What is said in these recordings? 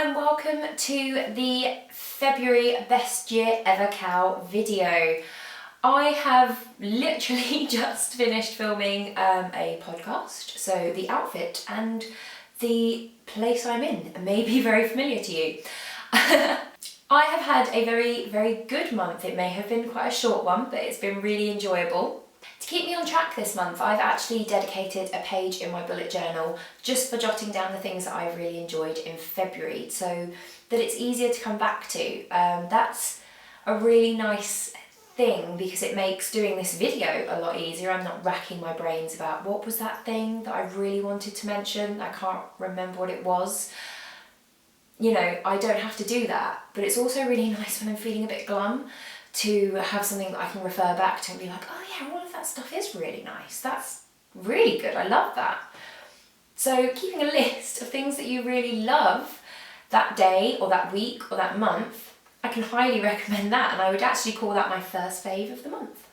and welcome to the February Best Year Ever KAL video. I have literally just finished filming a podcast, so the outfit and the place I'm in may be very familiar to you. I have had a very good month. It may have been quite a short one, but it's been really enjoyable. To keep me on track this month, I've actually dedicated a page in my bullet journal just for jotting down the things that I've really enjoyed in February so that it's easier to come back to. That's a really nice thing because it makes doing this video a lot easier. I'm not racking my brains about what was that thing that I really wanted to mention. I can't remember what it was. You know, I don't have to do that, but it's also really nice when I'm feeling a bit glum to have something that I can refer back to and be like, oh yeah, all of that stuff is really nice. That's really good. I love that. So keeping a list of things that you really love that day or that week or that month, I can highly recommend that, and I would actually call that my first fave of the month.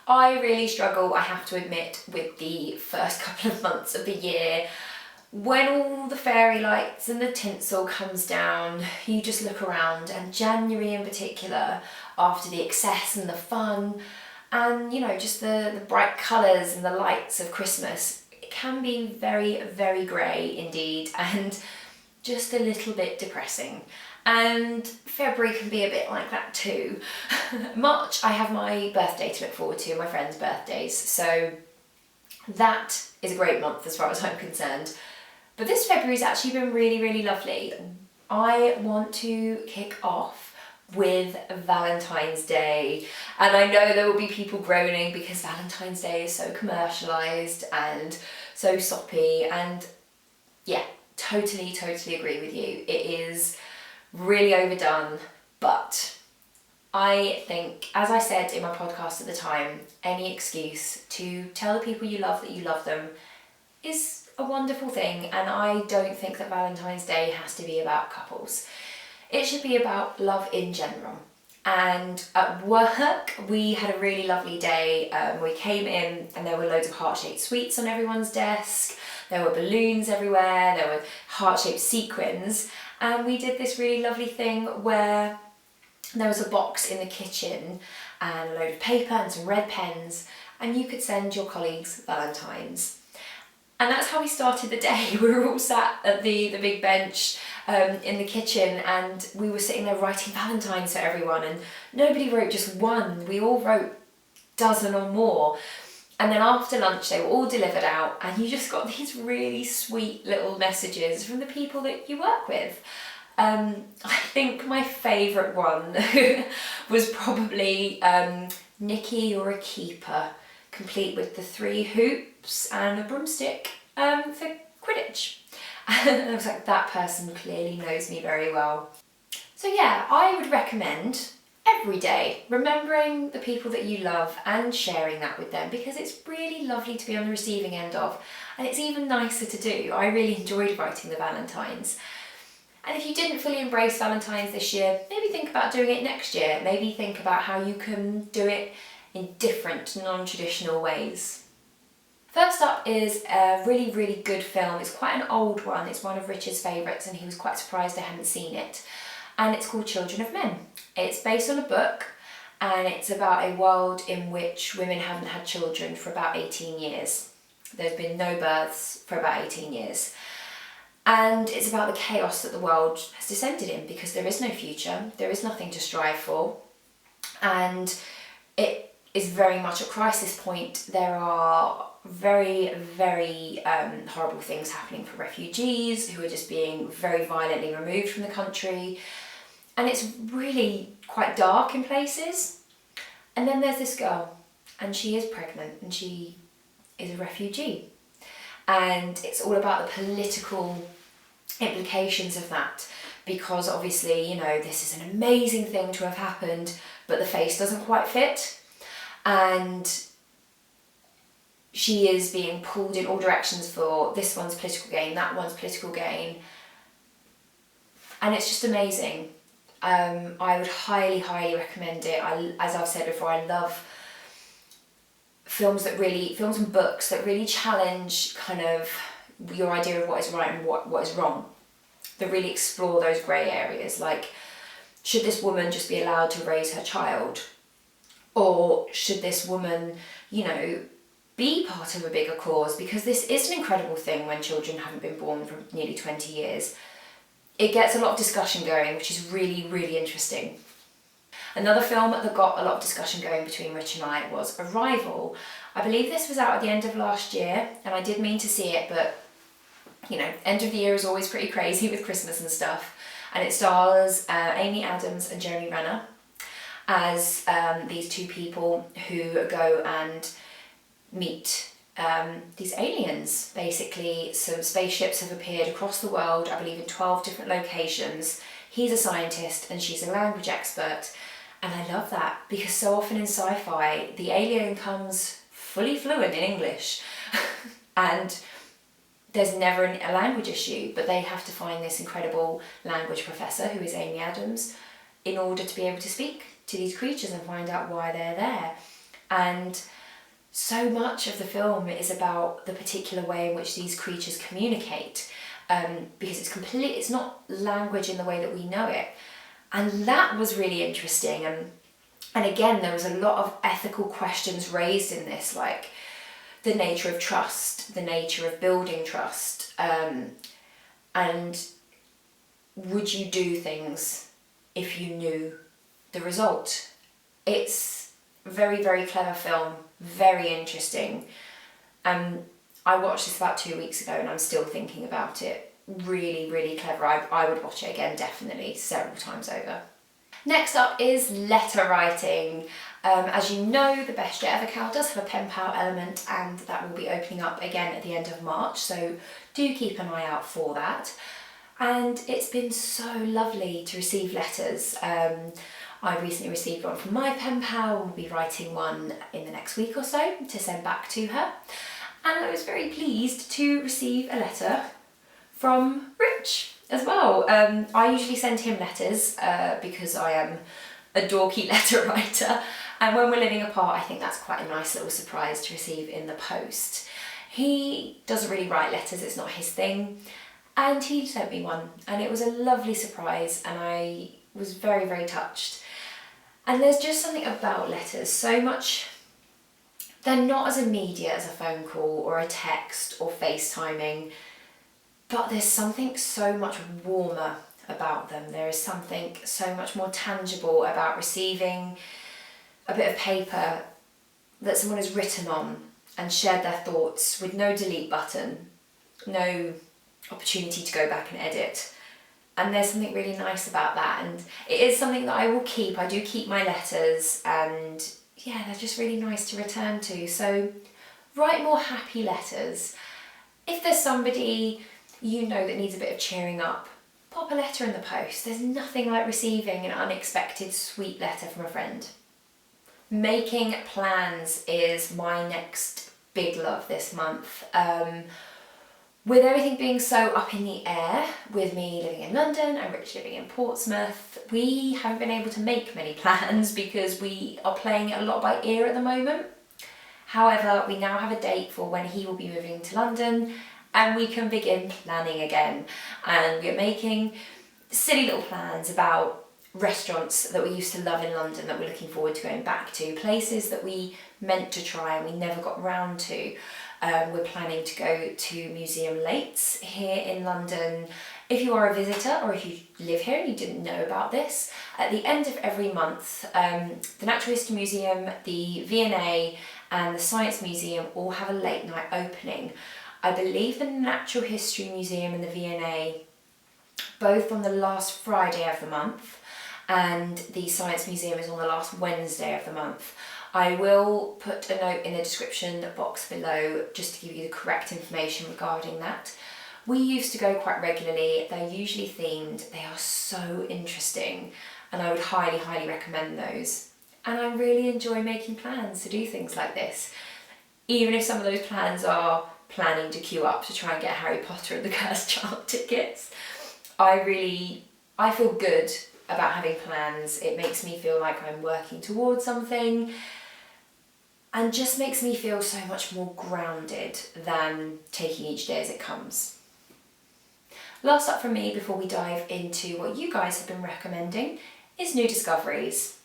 I really struggle, I have to admit, with the first couple of months of the year. When all the fairy lights and the tinsel comes down, you just look around, and January in particular, after the excess and the fun and, you know, just the bright colours and the lights of Christmas, it can be very grey indeed and just a little bit depressing. And February can be a bit like that too. March, I have my birthday to look forward to, my friends' birthdays, so that is a great month as far as I'm concerned. But this February's actually been really lovely. I want to kick off with Valentine's Day. And I know there will be people groaning because Valentine's Day is so commercialised and so soppy, and yeah, totally agree with you. It is really overdone, but I think, as I said in my podcast at the time, any excuse to tell the people you love that you love them is a wonderful thing, and I don't think that Valentine's Day has to be about couples. It should be about love in general. And at work, we had a really lovely day. We came in and there were loads of heart-shaped sweets on everyone's desk. There were balloons everywhere. There were heart-shaped sequins. And we did this really lovely thing where there was a box in the kitchen and a load of paper and some red pens, and you could send your colleagues Valentines. And that's how we started the day. We were all sat at the big bench in the kitchen, and we were sitting there writing Valentines for everyone, and nobody wrote just one. We all wrote a dozen or more. And then after lunch they were all delivered out, and you just got these really sweet little messages from the people that you work with. I think my favourite one was probably Nikki, you're a keeper, complete with the 3 hoops and a broomstick for Quidditch. And I was like, that person clearly knows me very well. So yeah, I would recommend every day remembering the people that you love and sharing that with them, because it's really lovely to be on the receiving end of, and it's even nicer to do. I really enjoyed writing the Valentines. And if you didn't fully embrace Valentine's this year, maybe think about doing it next year. Maybe think about how you can do it in different, non-traditional ways. First up is a really good film. It's quite an old one. It's one of Richard's favourites, and he was quite surprised I hadn't seen it. And it's called Children of Men. It's based on a book, and it's about a world in which women haven't had children for about 18 years. There's been no births for about 18 years. And it's about the chaos that the world has descended in, because there is no future, there is nothing to strive for, and it is very much a crisis point. There are very horrible things happening for refugees who are just being very violently removed from the country, and it's really quite dark in places. And then there's this girl, and she is pregnant, and she is a refugee, and it's all about the political implications of that, because obviously, you know, this is an amazing thing to have happened, but the face doesn't quite fit, and she is being pulled in all directions for this one's political gain, that one's political gain, and it's just amazing. I would highly recommend it. As I've said before, I love films and books that really challenge kind of your idea of what is right and what is wrong. that really explore those grey areas, like should this woman just be allowed to raise her child? Or should this woman, be part of a bigger cause? Because this is an incredible thing when children haven't been born for nearly 20 years. It gets a lot of discussion going, which is really, really interesting. Another film that got a lot of discussion going between Rich and I was Arrival. I believe this was out at the end of last year, and I did mean to see it, but end of the year is always pretty crazy with Christmas and stuff. And it stars Amy Adams and Jeremy Renner as these two people who go and meet these aliens. Basically, some spaceships have appeared across the world, I believe in 12 different locations. He's a scientist and she's a language expert. And I love that, because so often in sci-fi, the alien comes fully fluent in English and there's never a language issue, but they have to find this incredible language professor, who is Amy Adams, in order to be able to speak to these creatures and find out why they're there. And so much of the film is about the particular way in which these creatures communicate, because it's not language in the way that we know it. And that was really interesting. And again, there was a lot of ethical questions raised in this, like the nature of trust, the nature of building trust, and would you do things if you knew the result? It's a very, very clever film, very interesting. I watched this about 2 weeks ago and I'm still thinking about it. Really, really clever. I would watch it again, definitely, several times over. Next up is letter writing. As you know, the Best Year Ever KAL does have a pen pal element, and that will be opening up again at the end of March, so do keep an eye out for that. And it's been so lovely to receive letters. I recently received one from my pen pal and will be writing one in the next week or so to send back to her. And I was very pleased to receive a letter from Rich as well. I usually send him letters because I am a dorky letter writer, and when we're living apart I think that's quite a nice little surprise to receive in the post. He doesn't really write letters, it's not his thing, and he sent me one and it was a lovely surprise and I was very, very touched. And there's just something about letters, so much, they're not as immediate as a phone call or a text or FaceTiming, but there's something so much warmer about them. There is something so much more tangible about receiving a bit of paper that someone has written on and shared their thoughts with no delete button, no opportunity to go back and edit. And there's something really nice about that, and it is something that I will keep. I do keep my letters, and yeah, they're just really nice to return to. So write more happy letters. If there's somebody that needs a bit of cheering up, pop a letter in the post. There's nothing like receiving an unexpected sweet letter from a friend. Making plans is my next big love this month. With everything being so up in the air, with me living in London and Rich living in Portsmouth, we haven't been able to make many plans because we are playing it a lot by ear at the moment. However, we now have a date for when he will be moving to London and we can begin planning again. And we're making silly little plans about restaurants that we used to love in London that we're looking forward to going back to, places that we meant to try and we never got round to. We're planning to go to Museum Lates here in London. If you are a visitor or if you live here and you didn't know about this, at the end of every month, the Natural History Museum, the V&A and the Science Museum all have a late night opening. I believe the Natural History Museum and the V&A both on the last Friday of the month, and the Science Museum is on the last Wednesday of the month. I will put a note in the description box below just to give you the correct information regarding that. We used to go quite regularly. They're usually themed. They are so interesting and I would highly, highly recommend those. And I really enjoy making plans to do things like this. Even if some of those plans are planning to queue up to try and get Harry Potter and the Cursed Child tickets, I feel good about having plans. It makes me feel like I'm working towards something and just makes me feel so much more grounded than taking each day as it comes. Last up from me before we dive into what you guys have been recommending is new discoveries.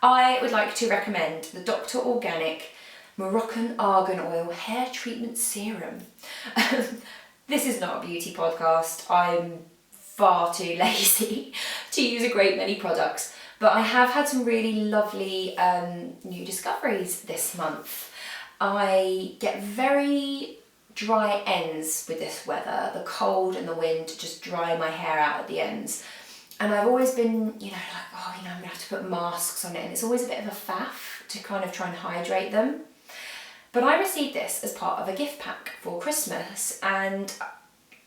I would like to recommend the Dr. Organic Moroccan Argan Oil Hair Treatment Serum. This is not a beauty podcast. I'm far too lazy to use a great many products, but I have had some really lovely new discoveries this month. I get very dry ends with this weather. The cold and the wind just dry my hair out at the ends. And I've always been, I'm gonna have to put masks on it, and it's always a bit of a faff to kind of try and hydrate them. But I received this as part of a gift pack for Christmas and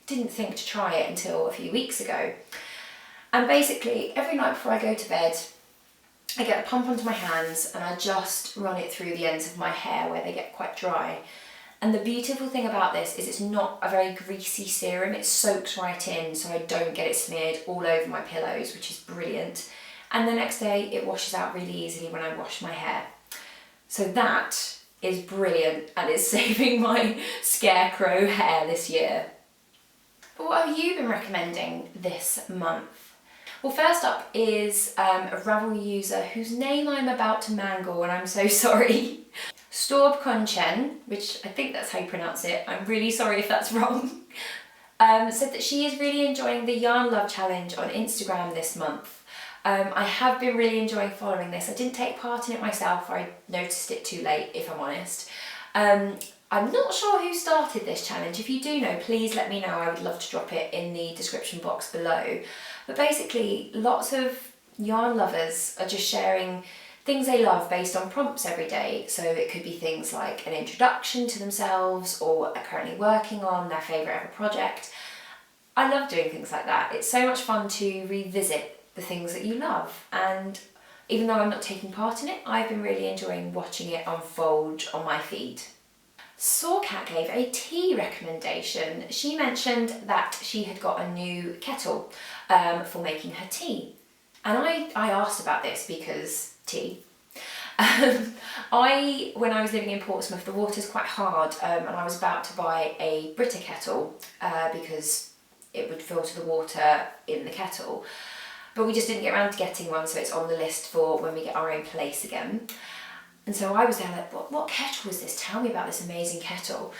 didn't think to try it until a few weeks ago. And basically, every night before I go to bed, I get a pump onto my hands and I just run it through the ends of my hair where they get quite dry. And the beautiful thing about this is it's not a very greasy serum. It soaks right in, so I don't get it smeared all over my pillows, which is brilliant. And the next day it washes out really easily when I wash my hair. So that is brilliant and it's saving my scarecrow hair this year. But what have you been recommending this month? Well, first up is a Ravel user whose name I'm about to mangle, and I'm so sorry. Storb Conchen, which I think that's how you pronounce it, I'm really sorry if that's wrong, said that she is really enjoying the Yarn Love Challenge on Instagram this month. I have been really enjoying following this. I didn't take part in it myself, I noticed it too late, if I'm honest. I'm not sure who started this challenge. If you do know, please let me know. I would love to drop it in the description box below. But basically, lots of yarn lovers are just sharing things they love based on prompts every day. So it could be things like an introduction to themselves or what they're currently working on, their favourite ever project. I love doing things like that. It's so much fun to revisit the things that you love. And even though I'm not taking part in it, I've been really enjoying watching it unfold on my feed. Sawcat gave a tea recommendation. She mentioned that she had got a new kettle for making her tea. And I asked about this because tea. When I was living in Portsmouth, the water's quite hard, and I was about to buy a Brita kettle because it would filter the water in the kettle. But we just didn't get around to getting one, so it's on the list for when we get our own place again. And so I was there like, what kettle is this? Tell me about this amazing kettle.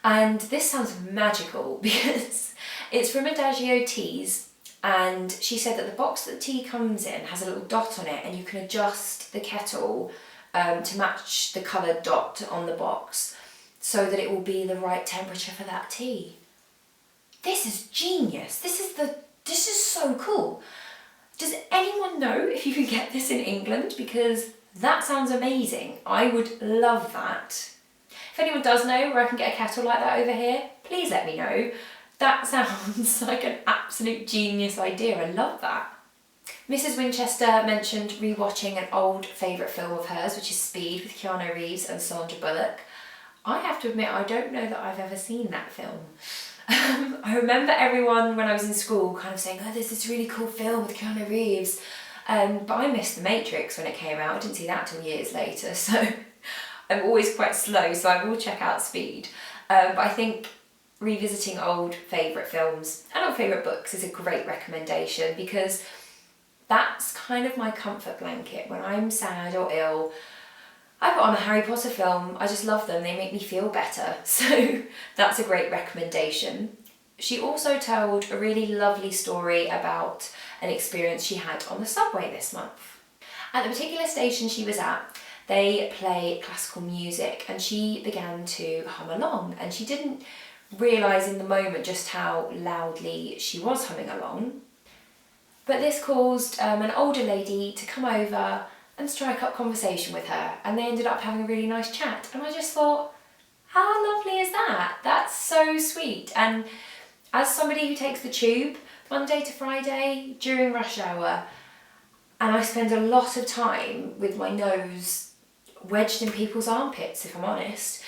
And this sounds magical because it's from Adagio Teas, and she said that the box that the tea comes in has a little dot on it, and you can adjust the kettle to match the coloured dot on the box so that it will be the right temperature for that tea. This is genius. This is so cool. Does anyone know if you can get this in England? Because that sounds amazing. I would love that. If anyone does know where I can get a kettle like that over here, please let me know. That sounds like an absolute genius idea. I love that. Mrs. Winchester mentioned rewatching an old favourite film of hers, which is Speed with Keanu Reeves and Sandra Bullock. I have to admit, I don't know that I've ever seen that film. I remember everyone when I was in school kind of saying, oh, there's this really cool film with Keanu Reeves. But I missed The Matrix when it came out. I didn't see that till years later, so I'm always quite slow, so I will check out Speed. But I think revisiting old favourite films and old favourite books is a great recommendation because that's kind of my comfort blanket. When I'm sad or ill, I put on a Harry Potter film. I just love them, they make me feel better. So that's a great recommendation. She also told a really lovely story about an experience she had on the subway this month. At the particular station she was at, they play classical music and she began to hum along, and she didn't realise in the moment just how loudly she was humming along. But this caused an older lady to come over and strike up conversation with her, and they ended up having a really nice chat, and I just thought, how lovely is that? That's so sweet. And as somebody who takes the tube Monday to Friday during rush hour, and I spend a lot of time with my nose wedged in people's armpits, if I'm honest,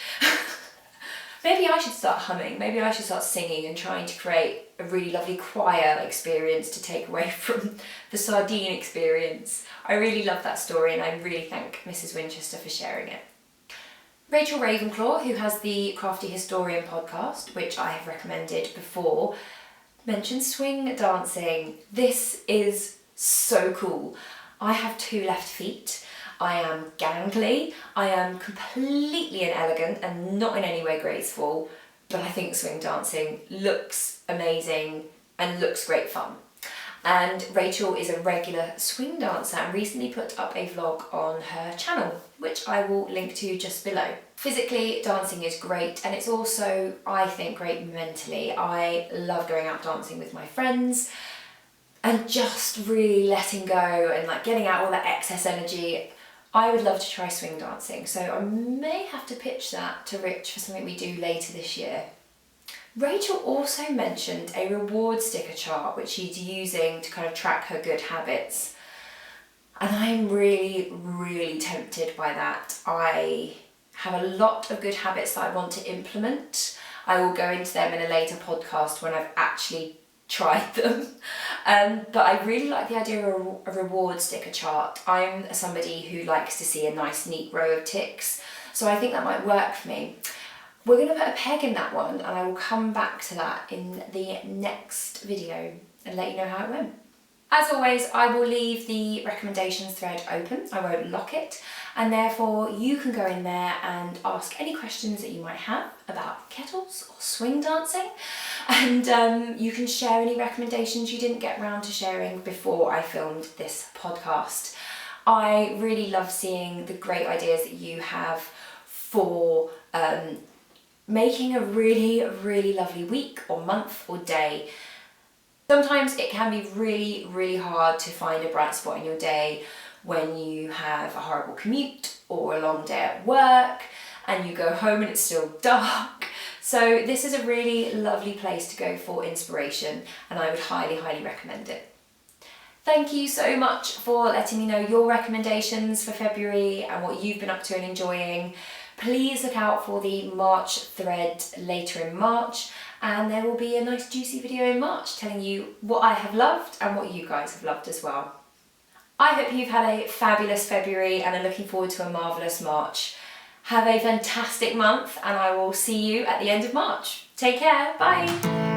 maybe I should start humming, maybe I should start singing and trying to create a really lovely choir experience to take away from the sardine experience. I really love that story, and I really thank Mrs. Winchester for sharing it. Rachel Ravenclaw, who has the Crafty Historian podcast, which I have recommended before, mention swing dancing. This is so cool. I have 2 left feet. I am gangly. I am completely inelegant and not in any way graceful, but I think swing dancing looks amazing and looks great fun. And Rachel is a regular swing dancer and recently put up a vlog on her channel, which I will link to just below. Physically, dancing is great, and it's also, I think, great mentally. I love going out dancing with my friends and just really letting go and like getting out all that excess energy. I would love to try swing dancing, so I may have to pitch that to Rich for something we do later this year. Rachel also mentioned a reward sticker chart which she's using to kind of track her good habits. And I'm really tempted by that. I have a lot of good habits that I want to implement. I will go into them in a later podcast when I've actually tried them. But I really like the idea of a reward sticker chart. I'm somebody who likes to see a nice neat row of ticks, so I think that might work for me. We're going to put a peg in that one, and I will come back to that in the next video and let you know how it went. As always, I will leave the recommendations thread open. I won't lock it, and therefore you can go in there and ask any questions that you might have about kettles or swing dancing, and you can share any recommendations you didn't get around to sharing before I filmed this podcast. I really love seeing the great ideas that you have for making a really lovely week or month or day. Sometimes it can be really hard to find a bright spot in your day when you have a horrible commute or a long day at work and you go home and it's still dark. So this is a really lovely place to go for inspiration, and I would highly recommend it. Thank you so much for letting me know your recommendations for February and what you've been up to and enjoying. Please look out for the March thread later in March, and there will be a nice juicy video in March telling you what I have loved and what you guys have loved as well. I hope you've had a fabulous February and are looking forward to a marvellous March. Have a fantastic month, and I will see you at the end of March. Take care, bye!